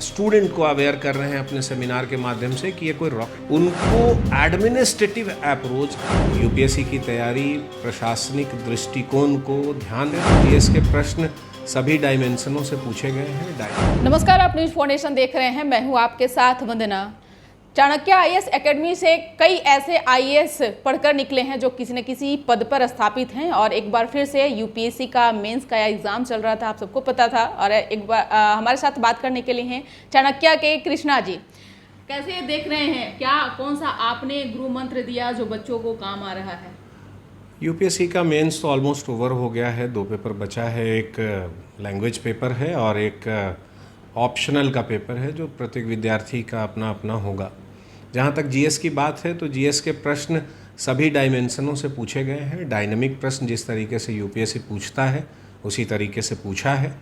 Student को aware कर रहे हैं अपने सेमिनार के माध्यम से कि ये कोई रॉक उनको एडमिनिस्ट्रेटिव अप्रोच यूपीएससी की तैयारी प्रशासनिक दृष्टिकोण को ध्यान में जीएस के प्रश्न सभी डायमेंशनों से पूछे गए हैं। नमस्कार, आप न्यूज फाउंडेशन देख रहे हैं। मैं हूं आपके साथ वंदना। चाणक्य आईएएस एकेडमी से कई ऐसे आईएएस पढ़कर निकले हैं जो किसी न किसी पद पर स्थापित हैं और एक बार फिर से यूपीएससी का मेंस का एग्जाम चल रहा था, आप सबको पता था। और एक बार हमारे साथ बात करने के लिए हैं चाणक्य के कृष्णा जी। कैसे देख रहे हैं, क्या कौन सा आपने गुरु मंत्र दिया जो बच्चों को काम आ रहा है? यूपीएससी का मेंस तो ऑलमोस्ट ओवर हो गया है, 2 पेपर बचा है। एक लैंग्वेज पेपर है और एक ऑप्शनल का पेपर है जो प्रत्येक विद्यार्थी का अपना अपना होगा। जहाँ तक जीएस की बात है तो जीएस के प्रश्न सभी डायमेंशनों से पूछे गए हैं। डायनामिक प्रश्न जिस तरीके से यूपीएससी पूछता है उसी तरीके से पूछा है।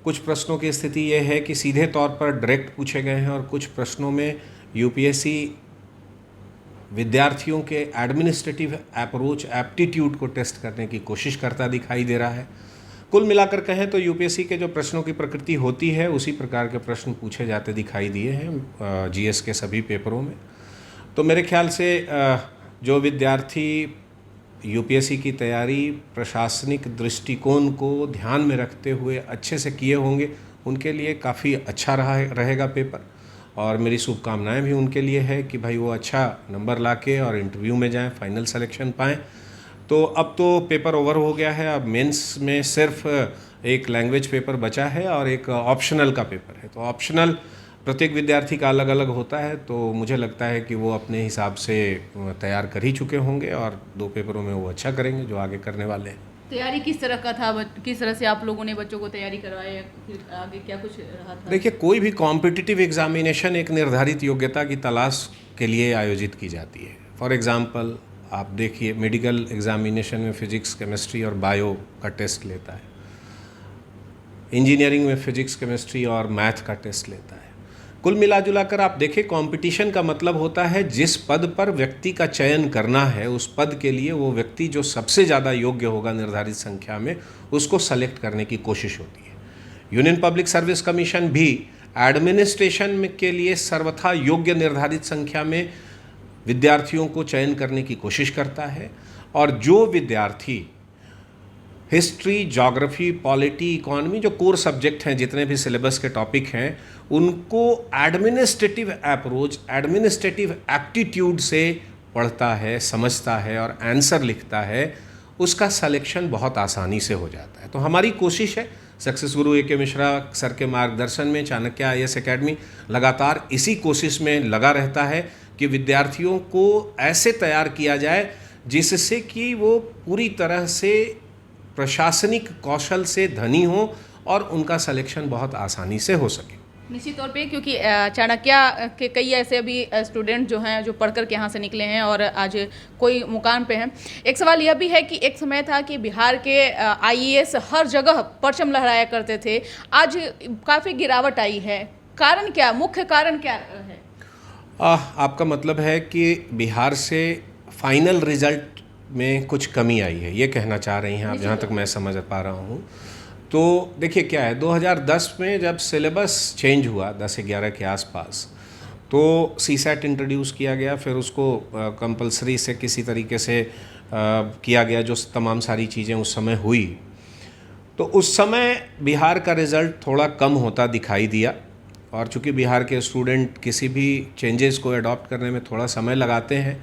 कुछ प्रश्नों की स्थिति ये है कि सीधे तौर पर डायरेक्ट पूछे गए हैं और कुछ प्रश्नों में यूपीएससी विद्यार्थियों के एडमिनिस्ट्रेटिव अप्रोच एप्टीट्यूड को टेस्ट करने की कोशिश करता दिखाई दे रहा है। कुल मिलाकर कहें तो यूपीएससी के जो प्रश्नों की प्रकृति होती है उसी प्रकार के प्रश्न पूछे जाते दिखाई दिए हैं जीएस के सभी पेपरों में। तो मेरे ख्याल से जो विद्यार्थी यूपीएससी की तैयारी प्रशासनिक दृष्टिकोण को ध्यान में रखते हुए अच्छे से किए होंगे उनके लिए काफ़ी अच्छा रहेगा पेपर। और मेरी शुभकामनाएं भी उनके लिए है कि भाई वो अच्छा नंबर लाके और इंटरव्यू में जाएं, फाइनल सिलेक्शन पाएं। तो अब तो पेपर ओवर हो गया है, अब मेंस में सिर्फ एक लैंग्वेज पेपर बचा है और एक ऑप्शनल का पेपर है। तो ऑप्शनल प्रत्येक विद्यार्थी का अलग अलग होता है, तो मुझे लगता है कि वो अपने हिसाब से तैयार कर ही चुके होंगे और 2 पेपरों में वो अच्छा करेंगे जो आगे करने वाले हैं। तैयारी किस तरह का था, किस तरह से आप लोगों ने बच्चों को तैयारी करवाई, फिर आगे क्या कुछ रहा था? देखिए, कोई भी कॉम्पिटिटिव एग्जामिनेशन एक निर्धारित योग्यता की तलाश के लिए आयोजित की जाती है। फॉर एग्जांपल आप देखिए, मेडिकल एग्जामिनेशन में फिजिक्स केमिस्ट्री और बायो का टेस्ट लेता है, इंजीनियरिंग में फिजिक्स केमिस्ट्री और मैथ का टेस्ट लेता है। कुल मिला जुला कर आप देखें, कंपटीशन का मतलब होता है जिस पद पर व्यक्ति का चयन करना है उस पद के लिए वो व्यक्ति जो सबसे ज़्यादा योग्य होगा निर्धारित संख्या में उसको सेलेक्ट करने की कोशिश होती है। यूनियन पब्लिक सर्विस कमीशन भी एडमिनिस्ट्रेशन के लिए सर्वथा योग्य निर्धारित संख्या में विद्यार्थियों को चयन करने की कोशिश करता है। और जो विद्यार्थी हिस्ट्री, ज्योग्राफी, पॉलिटी, इकोनॉमी जो कोर सब्जेक्ट हैं, जितने भी सिलेबस के टॉपिक हैं, उनको एडमिनिस्ट्रेटिव अप्रोच एडमिनिस्ट्रेटिव एप्टीट्यूड से पढ़ता है, समझता है और आंसर लिखता है, उसका सिलेक्शन बहुत आसानी से हो जाता है। तो हमारी कोशिश है, सक्सेस गुरु ए के मिश्रा सर के मार्गदर्शन में चाणक्य आईएएस एकेडमी लगातार इसी कोशिश में लगा रहता है कि विद्यार्थियों को ऐसे तैयार किया जाए जिससे कि वो पूरी तरह से प्रशासनिक कौशल से धनी हो और उनका सिलेक्शन बहुत आसानी से हो सके। निश्चित तौर पे, क्योंकि चाणक्य के कई ऐसे अभी स्टूडेंट जो हैं जो पढ़कर के यहाँ से निकले हैं और आज कोई मुकाम पे हैं। एक सवाल यह भी है कि एक समय था कि बिहार के आईएएस हर जगह परचम लहराया करते थे, आज काफ़ी गिरावट आई है। कारण क्या, मुख्य कारण क्या है? आपका मतलब है कि बिहार से फाइनल रिजल्ट में कुछ कमी आई है, ये कहना चाह रही हैं आप, जहाँ तक मैं समझ पा रहा हूँ। तो देखिए क्या है, 2010 में जब सिलेबस चेंज हुआ 10-11 के आसपास, तो सीसैट इंट्रोड्यूस किया गया, फिर उसको कंपलसरी से किसी तरीके से किया गया, जो तमाम सारी चीज़ें उस समय हुई। तो उस समय बिहार का रिज़ल्ट थोड़ा कम होता दिखाई दिया और चूँकि बिहार के स्टूडेंट किसी भी चेंजेस को अडॉप्ट करने में थोड़ा समय लगाते हैं,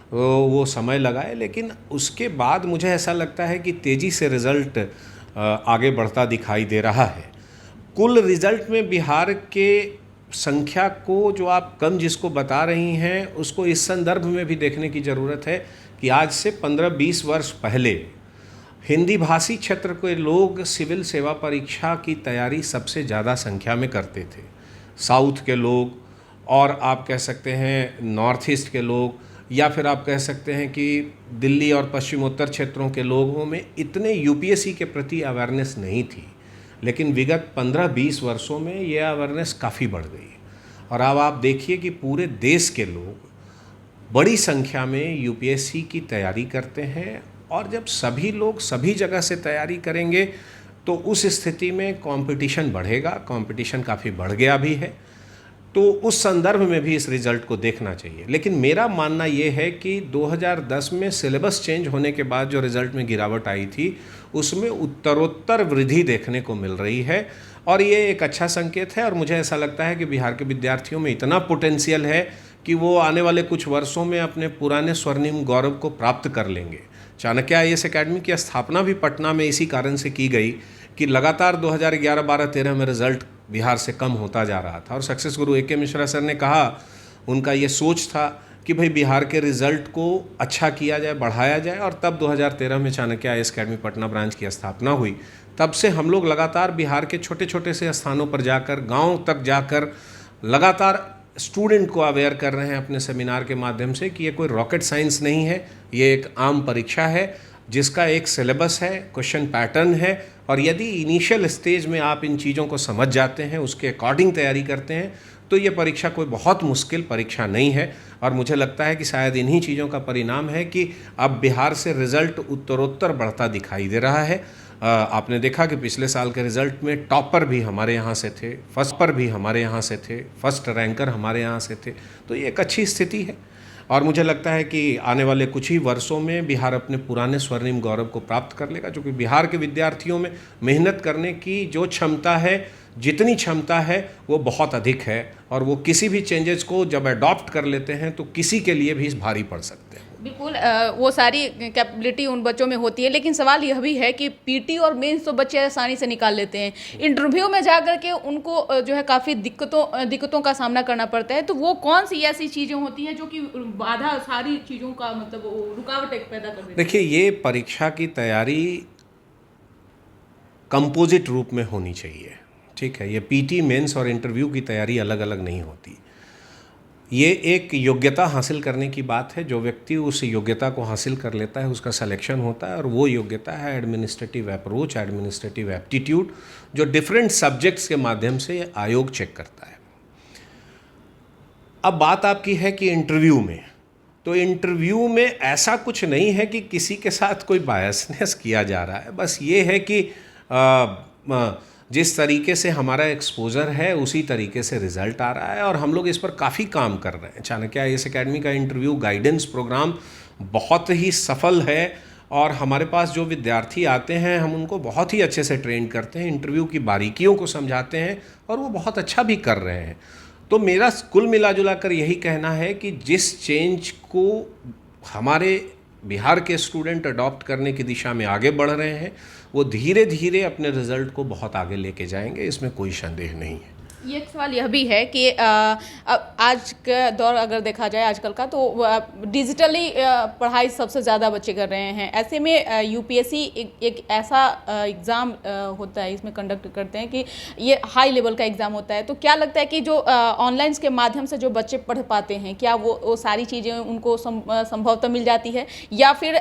वो समय लगाए, लेकिन उसके बाद मुझे ऐसा लगता है कि तेज़ी से रिज़ल्ट आगे बढ़ता दिखाई दे रहा है। कुल रिज़ल्ट में बिहार के संख्या को जो आप कम जिसको बता रही हैं उसको इस संदर्भ में भी देखने की ज़रूरत है कि आज से 15-20 वर्ष पहले हिंदी भाषी क्षेत्र के लोग सिविल सेवा परीक्षा की तैयारी सबसे ज़्यादा संख्या में करते थे। साउथ के लोग और आप कह सकते हैं नॉर्थ ईस्ट के लोग, या फिर आप कह सकते हैं कि दिल्ली और पश्चिमोत्तर क्षेत्रों के लोगों में इतने यूपीएससी के प्रति अवेयरनेस नहीं थी। लेकिन विगत 15-20 वर्षों में ये अवेयरनेस काफ़ी बढ़ गई और अब आप देखिए कि पूरे देश के लोग बड़ी संख्या में यूपीएससी की तैयारी करते हैं। और जब सभी लोग सभी जगह से तैयारी करेंगे तो उस स्थिति में कंपटीशन बढ़ेगा, कंपटीशन काफ़ी बढ़ गया भी है, तो उस संदर्भ में भी इस रिज़ल्ट को देखना चाहिए। लेकिन मेरा मानना ये है कि 2010 में सिलेबस चेंज होने के बाद जो रिज़ल्ट में गिरावट आई थी उसमें उत्तरोत्तर वृद्धि देखने को मिल रही है और ये एक अच्छा संकेत है। और मुझे ऐसा लगता है कि बिहार के विद्यार्थियों में इतना पोटेंशियल है कि वो आने वाले कुछ वर्षों में अपने पुराने स्वर्णिम गौरव को प्राप्त कर लेंगे। चाणक्य आईएएस एकेडमी की स्थापना भी पटना में इसी कारण से की गई कि लगातार 2011, 12, 13 में रिज़ल्ट बिहार से कम होता जा रहा था और सक्सेस गुरु ए.के. मिश्रा सर ने कहा, उनका ये सोच था कि भाई बिहार के रिज़ल्ट को अच्छा किया जाए, बढ़ाया जाए। और तब 2013 में Chanakya IAS academy Patna branch की स्थापना हुई। तब से हम लोग लगातार बिहार के छोटे छोटे से स्थानों पर जाकर, गांव तक जाकर लगातार स्टूडेंट को अवेयर कर रहे हैं अपने सेमिनार के माध्यम से कि ये कोई रॉकेट साइंस नहीं है, ये एक आम परीक्षा है जिसका एक सिलेबस है, क्वेश्चन पैटर्न है। और यदि इनिशियल स्टेज में आप इन चीज़ों को समझ जाते हैं, उसके अकॉर्डिंग तैयारी करते हैं, तो ये परीक्षा कोई बहुत मुश्किल परीक्षा नहीं है। और मुझे लगता है कि शायद इन्हीं चीज़ों का परिणाम है कि अब बिहार से रिज़ल्ट उत्तरोत्तर बढ़ता दिखाई दे रहा है। आपने देखा कि पिछले साल के रिज़ल्ट में टॉपर भी हमारे यहाँ से थे, फर्स्ट पर भी हमारे यहाँ से थे, फर्स्ट रैंकर हमारे यहाँ से थे। तो ये एक अच्छी स्थिति है और मुझे लगता है कि आने वाले कुछ ही वर्षों में बिहार अपने पुराने स्वर्णिम गौरव को प्राप्त कर लेगा, क्योंकि बिहार के विद्यार्थियों में मेहनत करने की जो क्षमता है, जितनी क्षमता है वो बहुत अधिक है। और वो किसी भी चेंजेस को जब अडॉप्ट कर लेते हैं तो किसी के लिए भी भारी पड़ सकते हैं। बिल्कुल, वो सारी कैपेबिलिटी उन बच्चों में होती है, लेकिन सवाल यह भी है कि पीटी और मेंस तो बच्चे आसानी से निकाल लेते हैं, इंटरव्यू में जाकर के उनको जो है काफ़ी दिक्कतों का सामना करना पड़ता है। तो वो कौन सी ऐसी चीज़ें होती हैं जो कि बाधा सारी चीज़ों का मतलब रुकावट एक पैदा कर देती है? देखिए, ये परीक्षा की तैयारी कंपोजिट रूप में होनी चाहिए, ठीक है। ये पीटी, मेंस और इंटरव्यू की तैयारी अलग अलग नहीं होती। ये एक योग्यता हासिल करने की बात है। जो व्यक्ति उस योग्यता को हासिल कर लेता है उसका सिलेक्शन होता है और वो योग्यता है एडमिनिस्ट्रेटिव अप्रोच, एडमिनिस्ट्रेटिव एप्टीट्यूड, जो डिफरेंट सब्जेक्ट्स के माध्यम से आयोग चेक करता है। अब बात आपकी है कि इंटरव्यू में, तो इंटरव्यू में ऐसा कुछ नहीं है कि किसी के साथ कोई बायसनेस किया जा रहा है। बस ये है कि जिस तरीके से हमारा एक्सपोजर है उसी तरीके से रिज़ल्ट आ रहा है और हम लोग इस पर काफ़ी काम कर रहे हैं। चाणक्य आईएएस एकेडमी का इंटरव्यू गाइडेंस प्रोग्राम बहुत ही सफल है और हमारे पास जो विद्यार्थी आते हैं हम उनको बहुत ही अच्छे से ट्रेन करते हैं, इंटरव्यू की बारीकियों को समझाते हैं और वो बहुत अच्छा भी कर रहे हैं। तो मेरा कुल मिला जुला कर यही कहना है कि जिस चेंज को हमारे बिहार के स्टूडेंट अडॉप्ट करने की दिशा में आगे बढ़ रहे हैं, वो धीरे धीरे अपने रिज़ल्ट को बहुत आगे लेके जाएंगे, इसमें कोई संदेह नहीं है। ये एक सवाल यह भी है कि आज का दौर अगर देखा जाए आजकल का, तो डिजिटली पढ़ाई सबसे ज़्यादा बच्चे कर रहे हैं। ऐसे में यूपीएससी एक ऐसा एग्ज़ाम होता है, इसमें कंडक्ट करते हैं कि ये हाई लेवल का एग्ज़ाम होता है। तो क्या लगता है कि जो ऑनलाइन के माध्यम से जो बच्चे पढ़ पाते हैं, क्या वो सारी चीज़ें उनको संभवतः मिल जाती है या फिर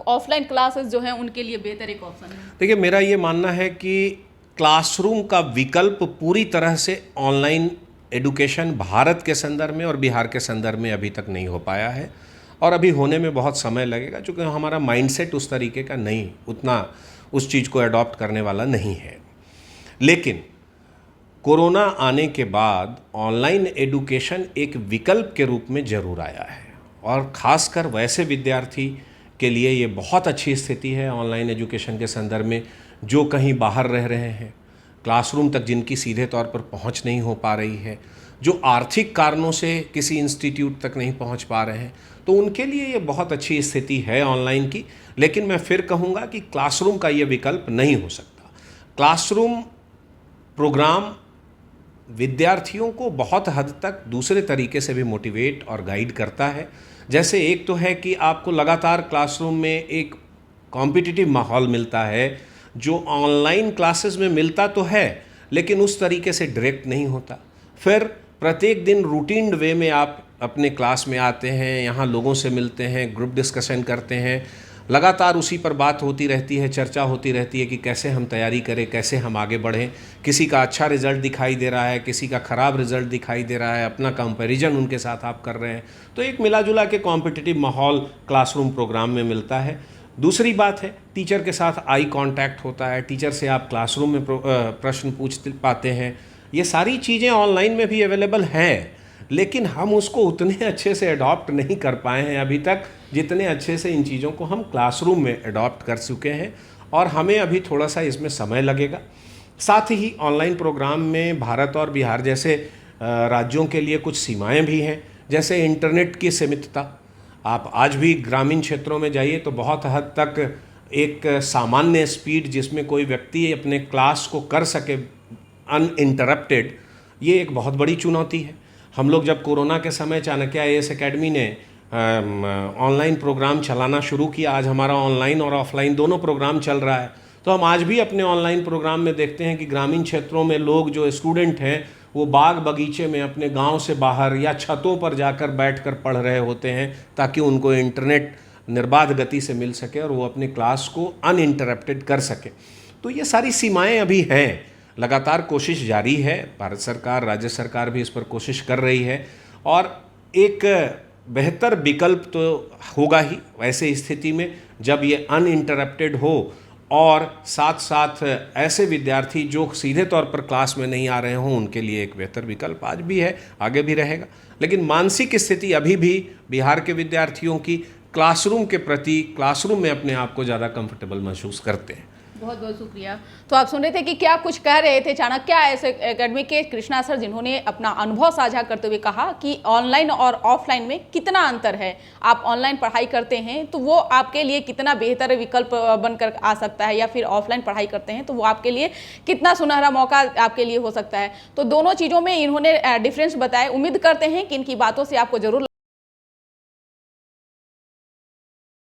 ऑफलाइन क्लासेस जो हैं उनके लिए बेहतर एक ऑप्शन है? देखिए, मेरा ये मानना है कि क्लासरूम का विकल्प पूरी तरह से ऑनलाइन एडुकेशन भारत के संदर्भ में और बिहार के संदर्भ में अभी तक नहीं हो पाया है और अभी होने में बहुत समय लगेगा, क्योंकि हमारा माइंडसेट उस तरीके का नहीं, उतना उस चीज़ को अडॉप्ट करने वाला नहीं है। लेकिन कोरोना आने के बाद ऑनलाइन एडुकेशन एक विकल्प के रूप में ज़रूर आया है और ख़ासकर वैसे विद्यार्थी के लिए ये बहुत अच्छी स्थिति है ऑनलाइन एजुकेशन के संदर्भ में जो कहीं बाहर रह रहे हैं, क्लासरूम तक जिनकी सीधे तौर पर पहुंच नहीं हो पा रही है, जो आर्थिक कारणों से किसी इंस्टीट्यूट तक नहीं पहुंच पा रहे हैं, तो उनके लिए ये बहुत अच्छी स्थिति है ऑनलाइन की। लेकिन मैं फिर कहूँगा कि क्लासरूम का ये विकल्प नहीं हो सकता। क्लासरूम प्रोग्राम विद्यार्थियों को बहुत हद तक दूसरे तरीके से भी मोटिवेट और गाइड करता है। जैसे एक तो है कि आपको लगातार क्लासरूम में एक कॉम्पिटिटिव माहौल मिलता है, जो ऑनलाइन क्लासेस में मिलता तो है लेकिन उस तरीके से डायरेक्ट नहीं होता। फिर प्रत्येक दिन रूटीन वे में आप अपने क्लास में आते हैं, यहाँ लोगों से मिलते हैं, ग्रुप डिस्कशन करते हैं, लगातार उसी पर बात होती रहती है, चर्चा होती रहती है कि कैसे हम तैयारी करें, कैसे हम आगे बढ़ें। किसी का अच्छा रिज़ल्ट दिखाई दे रहा है, किसी का ख़राब रिज़ल्ट दिखाई दे रहा है, अपना कंपैरिजन उनके साथ आप कर रहे हैं। तो एक मिला जुला के कॉम्पिटिटिव माहौल क्लासरूम प्रोग्राम में मिलता है। दूसरी बात है टीचर के साथ आई कांटेक्ट होता है, टीचर से आप क्लासरूम में प्रश्न पूछ पाते हैं। ये सारी चीज़ें ऑनलाइन में भी अवेलेबल हैं, लेकिन हम उसको उतने अच्छे से अडॉप्ट नहीं कर पाए हैं अभी तक जितने अच्छे से इन चीज़ों को हम क्लासरूम में अडॉप्ट कर चुके हैं, और हमें अभी थोड़ा सा इसमें समय लगेगा। साथ ही ऑनलाइन प्रोग्राम में भारत और बिहार जैसे राज्यों के लिए कुछ सीमाएं भी हैं, जैसे इंटरनेट की सीमितता। आप आज भी ग्रामीण क्षेत्रों में जाइए तो बहुत हद तक एक सामान्य स्पीड जिसमें कोई व्यक्ति अपने क्लास को कर सके अनइंटरप्टेड, ये एक बहुत बड़ी चुनौती है। हम लोग जब कोरोना के समय चाणक्य IAS एकेडमी ने ऑनलाइन प्रोग्राम चलाना शुरू किया, आज हमारा ऑनलाइन और ऑफलाइन दोनों प्रोग्राम चल रहा है, तो हम आज भी अपने ऑनलाइन प्रोग्राम में देखते हैं कि ग्रामीण क्षेत्रों में लोग जो स्टूडेंट हैं वो बाग बगीचे में अपने गांव से बाहर या छतों पर जाकर बैठकर पढ़ रहे होते हैं, ताकि उनको इंटरनेट निर्बाध गति से मिल सके और वो अपनी क्लास को अनइंटरप्टेड कर सके। तो ये सारी सीमाएं अभी हैं, लगातार कोशिश जारी है। भारत सरकार, राज्य सरकार भी इस पर कोशिश कर रही है, और एक बेहतर विकल्प तो होगा ही वैसे स्थिति में जब ये अनइंटरप्टेड हो, और साथ साथ ऐसे विद्यार्थी जो सीधे तौर पर क्लास में नहीं आ रहे हों उनके लिए एक बेहतर विकल्प आज भी है, आगे भी रहेगा। लेकिन मानसिक स्थिति अभी भी बिहार के विद्यार्थियों की क्लासरूम के प्रति, क्लासरूम में अपने आप को ज़्यादा कंफर्टेबल महसूस करते हैं। बहुत बहुत शुक्रिया। तो आप सुन रहे थे कि क्या कुछ कह रहे थे चाणक्य IAS एकेडमी के कृष्णा सर, जिन्होंने अपना अनुभव साझा करते हुए कहा कि ऑनलाइन और ऑफलाइन में कितना अंतर है। आप ऑनलाइन पढ़ाई करते हैं तो वो आपके लिए कितना बेहतर विकल्प बनकर आ सकता है, या फिर ऑफलाइन पढ़ाई करते हैं तो वो आपके लिए कितना सुनहरा मौका आपके लिए हो सकता है। तो दोनों चीज़ों में इन्होंने डिफरेंस बताए। उम्मीद करते हैं कि इनकी बातों से आपको जरूर